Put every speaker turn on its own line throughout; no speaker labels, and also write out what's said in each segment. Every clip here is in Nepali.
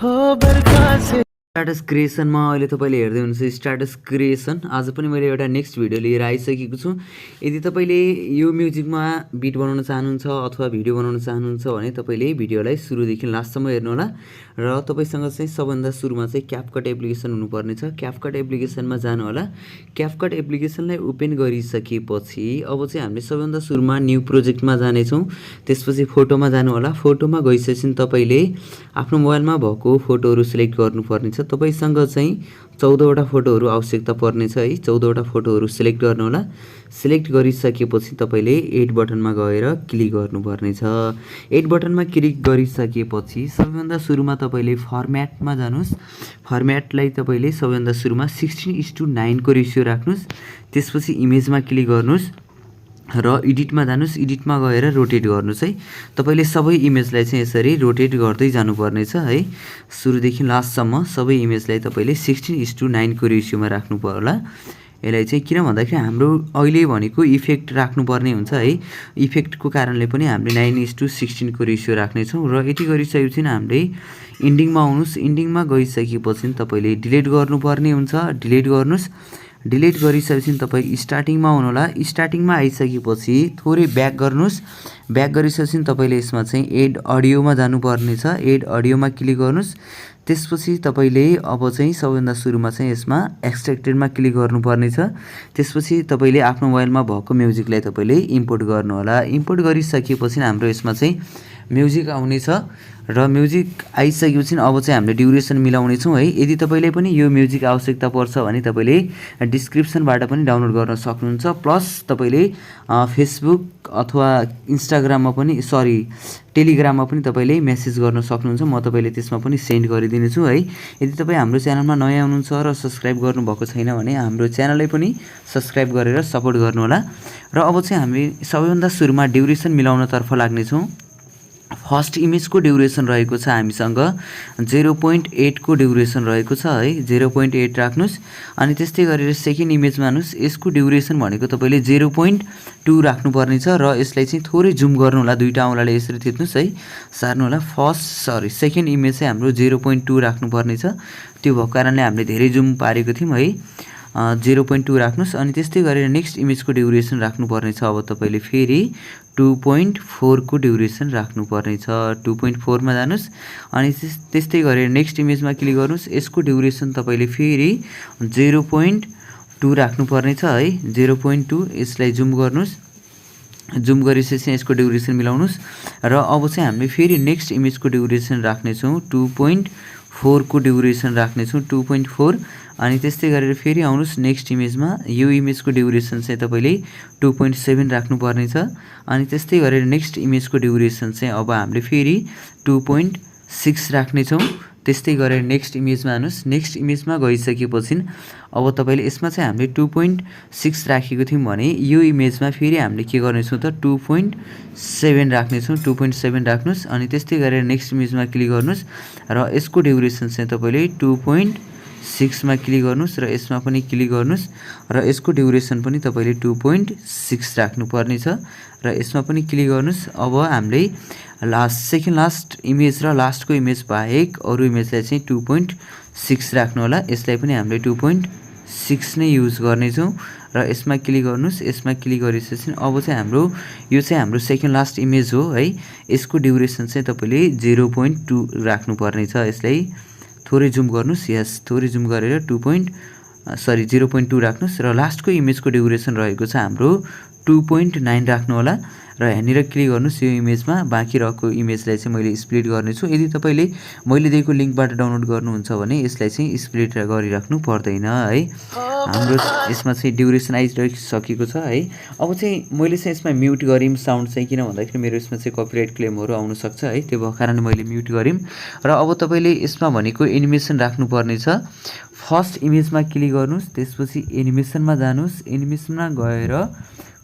हो बर्खा से स्ट्याटस क्रिएसनमा अहिले तपाईँले हेर्दै हुनुहुन्छ स्ट्याटस क्रिएसन। आज पनि मैले एउटा नेक्स्ट भिडियो लिएर आइसकेको छु। यदि तपाईँले यो म्युजिकमा बिट बनाउन चाहनुहुन्छ अथवा भिडियो बनाउन चाहनुहुन्छ भने तपाईँले भिडियोलाई सुरुदेखि लास्टसम्म हेर्नुहोला र तपाईँसँग चाहिँ सबभन्दा सुरुमा चाहिँ क्यापकट एप्लिकेसन हुनुपर्नेछ। क्यापकट एप्लिकेसनमा जानुहोला। क्यापकट एप्लिकेसनलाई ओपन गरिसकेपछि अब चाहिँ हामीले सबभन्दा सुरुमा न्यू प्रोजेक्टमा जानेछौँ। त्यसपछि फोटोमा जानुहोला। फोटोमा गइसकेपछि तपाईँले आफ्नो मोबाइलमा भएको फोटोहरू सिलेक्ट गर्नुपर्नेछ। तपाईसँग चाहिँ 14वटा फोटोहरू आवश्यकता पर्नेछ है। 14वटा फोटोहरू सिलेक्ट गर्नुहोला। सिलेक्ट गरिसकेपछि तपाईँले एड बटनमा गएर क्लिक गर्नुपर्नेछ। एड बटनमा क्लिक गरिसकेपछि सबैभन्दा सुरुमा तपाईँले फर्म्याटमा जानुहोस्। फर्म्याटलाई तपाईँले सबैभन्दा सुरुमा 16:9 को रेसियो राख्नुहोस्। त्यसपछि इमेजमा क्लिक गर्नुहोस् र एडिटमा जानुहोस्। एडिटमा गएर रोटेट गर्नुहोस् है। तपाईँले सबै इमेजलाई चाहिँ यसरी रोटेट गर्दै जानुपर्नेछ है। सुरुदेखि लास्टसम्म सबै इमेजलाई तपाईँले 16:9 को रेसियोमा राख्नु पर्ला। यसलाई चाहिँ किन भन्दाखेरि हाम्रो अहिले भनेको इफेक्ट राख्नुपर्ने हुन्छ है। इफेक्टको कारणले पनि हामीले 9:16 को रेसियो राख्नेछौँ र यति गरिसकेपछि हामीले इन्डिङमा आउनुहोस्। इन्डिङमा गइसकेपछि तपाईँले डिलिट गर्नुपर्ने हुन्छ। डिलिट गर्नुहोस्। डिलिट गरिसकेपछि तपाईँ स्टार्टिङमा आउनुहोला। स्टार्टिङमा आइसकेपछि थोरै ब्याक गर्नुहोस्। ब्याक गरिसकेपछि तपाईँले यसमा चाहिँ एड अडियोमा जानुपर्नेछ। एड अडियोमा क्लिक गर्नुहोस्। त्यसपछि तपाईँले अब चाहिँ सबैभन्दा सुरुमा चाहिँ यसमा एक्सट्र्याक्टेडमा क्लिक गर्नुपर्नेछ। त्यसपछि तपाईँले आफ्नो मोबाइलमा भएको म्युजिकलाई तपाईँले इम्पोर्ट गर्नुहोला। इम्पोर्ट गरिसकेपछि हाम्रो यसमा चाहिँ म्युजिक आउनेछ र म्युजिक आइसकेपछि अब चाहिँ हामीले ड्युरेसन मिलाउनेछौँ है। यदि तपाईँले पनि यो म्युजिक आवश्यकता पर्छ भने तपाईँले डिस्क्रिप्सनबाट पनि डाउनलोड गर्न सक्नुहुन्छ। प्लस तपाईँले फेसबुक अथवा इन्स्टाग्राममा पनि टेलिग्राममा पनि तपाईँले मेसेज गर्न सक्नुहुन्छ। म तपाईँले त्यसमा पनि सेन्ड गरिदिनेछु है। यदि तपाईँ हाम्रो च्यानलमा नयाँ हुनुहुन्छ र सब्सक्राइब गर्नुभएको छैन भने हाम्रो च्यानललाई पनि सब्सक्राइब गरेर सपोर्ट गर्नुहोला। र अब चाहिँ हामी सबैभन्दा सुरुमा ड्युरेसन मिलाउनतर्फ लाग्नेछौँ। फर्स्ट इमेजको ड्युरेसन रहेको छ हामीसँग 0.8 को ड्युरेसन रहेको छ है। 0.8 राख्नुहोस्। अनि त्यस्तै गरेर सेकेन्ड इमेजमा हेर्नुहोस्। यसको ड्युरेसन भनेको तपाईँले 0.2 राख्नुपर्ने छ र यसलाई चाहिँ थोरै जुम गर्नुहोला। दुईवटा औँलाले यसरी थिच्नुहोस् है, सार्नुहोला। सेकेन्ड इमेज चाहिँ हाम्रो 0.2 राख्नुपर्ने छ। त्यो भएको कारणले हामीले धेरै जुम पारेको थियौँ है। 0.2 राख्नुहोस्। अनि त्यस्तै गरेर नेक्स्ट इमेजको ड्युरेसन राख्नुपर्ने छ। अब तपाईँले फेरि 2.4 को ड्युरेसन राख्नुपर्ने छ। 2.4 मा जानुहोस्। अनि त्यस्तै गरेर नेक्स्ट इमेजमा क्लिक गर्नुहोस्। यसको ड्युरेसन तपाईँले फेरि 0.2 राख्नुपर्ने छ है। 0.2 यसलाई जुम गर्नुहोस्। जुम गरिसकेपछि यसको ड्युरेसन मिलाउनुहोस् र अब चाहिँ हामीले फेरि नेक्स्ट इमेजको ड्युरेसन राख्नेछौँ। 2.4 को ड्युरेसन राख्नेछौँ। 2.4 अनि त्यस्तै गरेर फेरि आउनुहोस् नेक्स्ट इमेजमा। यो इमेजको ड्युरेसन चाहिँ तपाईँले 2.7 राख्नुपर्ने छ। अनि त्यस्तै गरेर नेक्स्ट इमेजको ड्युरेसन चाहिँ अब हामीले फेरि 2.6 राख्नेछौँ। त्यस्तै गरेर नेक्स्ट इमेजमा हेर्नुहोस्। नेक्स्ट इमेजमा गइसकेपछि अब तपाईँले यसमा चाहिँ हामीले 2.6 राखेको थियौँ भने यो इमेजमा फेरि हामीले के गर्नेछौँ त 2.7 राख्नेछौँ। 2.7 राख्नुहोस्। अनि त्यस्तै गरेर नेक्स्ट इमेजमा क्लिक गर्नुहोस् र यसको ड्युरेसन चाहिँ तपाईँले 2.6 मा क्लिक गर्नुहोस् र यसमा पनि क्लिक गर्नुहोस् र यसको ड्युरेसन पनि तपाईँले 2.6 राख्नुपर्ने छ र यसमा पनि क्लिक गर्नुहोस्। अब हामीले सेकेन्ड लास्ट इमेज र लास्टको इमेज बाहेक अरू इमेजलाई चाहिँ 2.6 राख्नु होला। यसलाई पनि हामीले 2.6 नै युज गर्नेछौँ र यसमा क्लिक गर्नुहोस्। यसमा क्लिक गरिसकेपछि अब चाहिँ यो चाहिँ हाम्रो सेकेन्ड लास्ट इमेज हो है। यसको ड्युरेसन चाहिँ तपाईँले 0.2 राख्नुपर्ने छ। यसलाई थोरै जुम गर्नुहोस्। यस, थोरै जुम गरेर 0.2 राख्नुहोस् र लास्टको इमेजको ड्युरेसन रहेको छ हाम्रो 2.9 राख्नु होला र यहाँनिर क्लिक गर्नुहोस्। यो इमेजमा बाँकी रहेको इमेजलाई चाहिँ मैले स्प्लिट गर्नेछु। यदि तपाईँले मैले दिएको लिङ्कबाट डाउनलोड गर्नुहुन्छ भने यसलाई चाहिँ स्प्लिट गरिराख्नु पर्दैन है। हाम्रो यसमा चाहिँ ड्युरेसन आइसकेको छ है। अब चाहिँ मैले चाहिँ यसमा म्युट गरिम साउन्ड चाहिँ किन भन्दाखेरि मेरो यसमा चाहिँ कपिराइट क्लेमहरू आउन सक्छ है। त्यो भएको कारणले मैले म्युट गरिम। र अब तपाईँले यसमा भनेको एनिमेसन राख्नुपर्ने छ। फर्स्ट इमेजमा क्लिक गर्नुहोस्। त्यसपछि एनिमेसनमा जानुहोस्। एनिमेसनमा गएर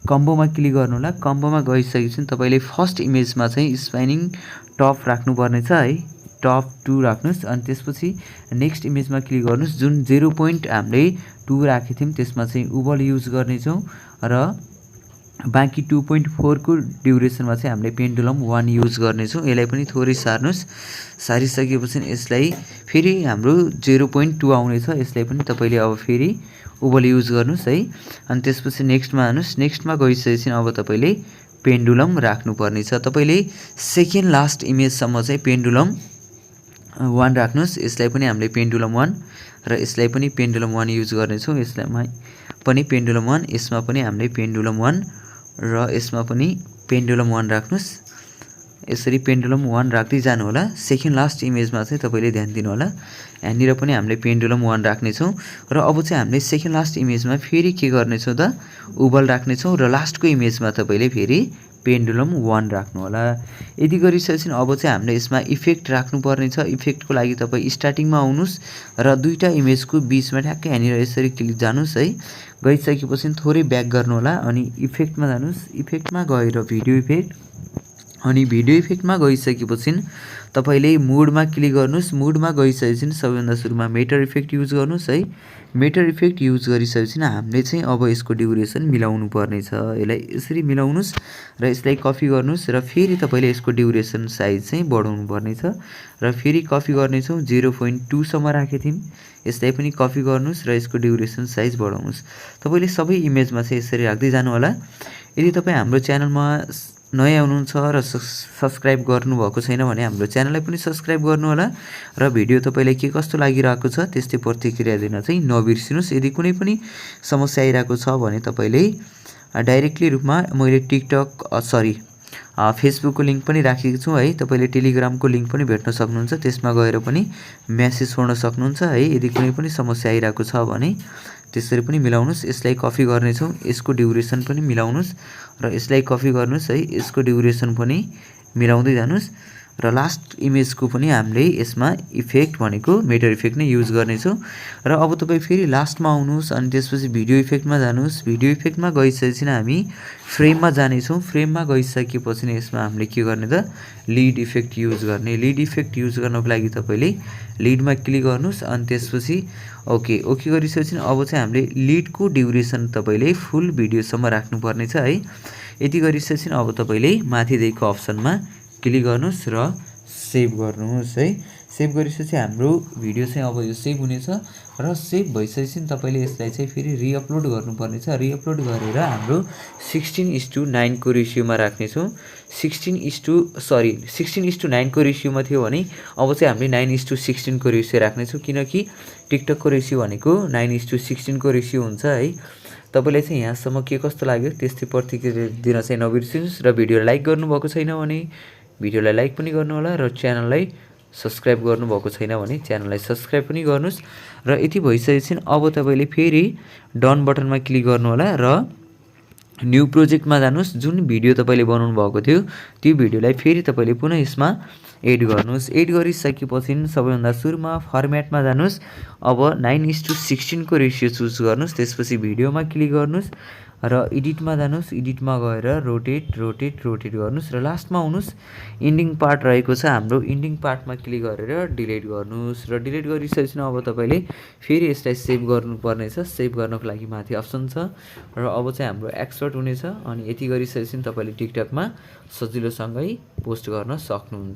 कम्बोमा क्लिक गर्नु होला। कम्बोमा गइसकेपछि तपाईँले फर्स्ट इमेजमा चाहिँ स्पाइनिङ टप राख्नुपर्ने छ है। टप 2 राख्नुहोस्। अनि त्यसपछि नेक्स्ट इमेजमा क्लिक गर्नुहोस्। जुन 0.2 राखेको थियौँ त्यसमा चाहिँ उबल युज गर्नेछौँ र बाँकी 2.4 को ड्युरेसनमा चाहिँ हामीले पेन्डुलम 1 युज गर्नेछौँ। यसलाई पनि थोरै सार्नुहोस्। सारिसकेपछि यसलाई फेरि हाम्रो 0.2 आउनेछ, यसलाई पनि तपाईँले अब फेरि ओभल युज गर्नुहोस् है। अनि त्यसपछि नेक्स्टमा हाल्नुहोस्। नेक्स्टमा गइसकेपछि अब तपाईँले पेन्डुलम राख्नुपर्ने छ। तपाईँले सेकेन्ड लास्ट इमेजसम्म चाहिँ पेन्डुलम 1 राख्नुहोस्। यसलाई पनि हामीले पेन्डुलम 1 र यसलाई पनि पेन्डुलम 1 युज गर्नेछौँ। यसलाई पनि पेन्डुलम 1, यसमा पनि हामीले पेन्डुलम 1 र यसमा पनि पेन्डुलम 1 राख्नुहोस्। यसरी पेन्डुलम 1 राख्दै जानु होला। सेकेन्ड लास्ट इमेजमा चाहिँ तपाईँले ध्यान दिनु होला। यहाँनिर पनि हामीले पेन्डुलम 1 राख्नेछौँ र अब चाहिँ हामीले सेकेन्ड लास्ट इमेजमा फेरि के गर्नेछौँ त, ओभल राख्नेछौँ र लास्टको इमेजमा तपाईँले फेरि पेन्डुलम 1 राख्नु होला। यदि गरिसकेपछि अब चाहिँ हामीले यसमा इफेक्ट राख्नुपर्ने छ। इफेक्टको लागि तपाईँ स्टार्टिङमा आउनुहोस् र दुईवटा इमेजको बिचमा ठ्याक्कै यहाँनिर यसरी क्लिक जानुहोस् है। गइसकेपछि थोरै ब्याक गर्नु होला अनि इफेक्टमा जानुहोस्। इफेक्टमा गएर भिडियो इफेक्ट, अनि भिडियो इफेक्टमा गइसकेपछि तपाईँले मुडमा क्लिक गर्नुहोस्। मुडमा गइसकेपछि सबैभन्दा सुरुमा मेटर इफेक्ट युज गर्नुहोस् है। मेटर इफेक्ट युज गरिसकेपछि हामीले चाहिँ अब यसको ड्युरेसन मिलाउनु पर्ने छ। यसलाई यसरी मिलाउनुहोस् र यसलाई कपी गर्नुहोस् र फेरि तपाईँले यसको ड्युरेसन साइज चाहिँ बढाउनु पर्ने छ र फेरि कपी गर्नेछौँ। 0.2 सम्म राखेको थियौँ। यसलाई पनि कपी गर्नुहोस् र यसको ड्युरेसन साइज बढाउनुहोस्। तपाईँले सबै इमेजमा चाहिँ यसरी राख्दै जानु होला। यदि तपाईँ हाम्रो च्यानलमा नयाँ हुनुहुन्छ र सब्सक्राइब गर्नुभएको छैन भने हाम्रो च्यानललाई पनि सब्सक्राइब गर्नु होला र भिडियो तपाईँलाई के कस्तो लागिरहेको छ त्यस्तै प्रतिक्रिया दिन चाहिँ नबिर्सिनुहोस्। यदि कुनै पनि समस्या आइरहेको छ भने तपाईँले डाइरेक्टली रूपमा मैले फेसबुकको लिङ्क पनि राखेको छु है। तपाईँले टेलिग्रामको लिङ्क पनि भेट्न सक्नुहुन्छ। त्यसमा गएर पनि मेसेज छोड्न सक्नुहुन्छ है। यदि कुनै पनि समस्या आइरहेको छ भने त्यसरी पनि मिलाउनुहोस्। यसलाई कपी गर्नेछौँ। यसको ड्युरेसन पनि मिलाउनुहोस् र यसलाई कपी गर्नुहोस् है। यसको ड्युरेसन पनि मिलाउँदै जानुहोस् र लास्ट इमेजको पनि हामीले यसमा इफेक्ट भनेको मेटर इफेक्ट नै युज गर्नेछौँ। र अब तपाईँ फेरि लास्टमा आउनुहोस् अनि त्यसपछि भिडियो इफेक्टमा जानुहोस्। भिडियो इफेक्टमा गइसकेपछि हामी फ्रेममा जानेछौँ। फ्रेममा गइसकेपछि यसमा हामीले के गर्ने त, लिड इफेक्ट युज गर्ने। लिड इफेक्ट युज गर्नको लागि तपाईँले लिडमा क्लिक गर्नुहोस् अनि त्यसपछि ओके गरिसकेपछि अब चाहिँ हामीले लिडको ड्युरेसन तपाईँले फुल भिडियोसम्म राख्नुपर्ने छ है। यति गरिसकेपछि अब तपाईँले माथि दिएको अप्सनमा क्लिक गर्नुहोस् र सेभ गर्नुहोस् है। सेभ गरिसकेपछि हाम्रो भिडियो चाहिँ अब यो सेभ हुनेछ र सेभ भइसकेपछि तपाईँले यसलाई चाहिँ फेरि रिअपलोड गर्नुपर्ने छ। रिअपलोड गरेर हाम्रो 16:9 को रेसियोमा राख्नेछौँ। 16:9 को रेसियोमा थियो भने अब चाहिँ हामीले 9:16 को रेसियो राख्नेछौँ, किनकि टिकटकको रेसियो भनेको 9:16 को रेसियो हुन्छ है। तपाईँलाई चाहिँ यहाँसम्म के कस्तो लाग्यो त्यस्तै प्रतिक्रिया दिन चाहिँ नबिर्सिनुहोस् र भिडियोलाई लाइक गर्नुभएको छैन भने भिडियोलाई लाइक पनि गर्नुहोला र च्यानललाई सब्सक्राइब गर्नुभएको छैन भने च्यानललाई सब्सक्राइब पनि गर्नुहोस्। र यति भइसकेपछि अब तपाईँले फेरि डन बटनमा क्लिक गर्नुहोला र न्यू प्रोजेक्टमा जानुहोस्। जुन भिडियो तपाईँले बनाउनु भएको थियो त्यो भिडियोलाई फेरि तपाईँले पुनः यसमा एड गर्नुहोस्। एड गरिसकेपछि सबैभन्दा सुरुमा फर्मेटमा जानुहोस्। अब 9:16 को रेसियो चुज गर्नुहोस्। त्यसपछि भिडियोमा क्लिक गर्नुहोस् र एडिटमा जानुहोस्। एडिटमा गएर रोटेट गर्नुहोस् र लास्टमा आउनुहोस्। इन्डिङ पार्ट रहेको छ हाम्रो, इन्डिङ पार्टमा क्लिक गरेर डिलिट गर्नुहोस् र डिलिट गरिसकेपछि अब तपाईँले फेरि यसलाई सेभ गर्नुपर्ने छ। सेभ गर्नको लागि माथि अप्सन छ र अब चाहिँ हाम्रो एक्सपोर्ट हुनेछ। अनि यति गरिसकेपछि तपाईँले टिकटकमा सजिलोसँगै पोस्ट गर्न सक्नुहुन्छ।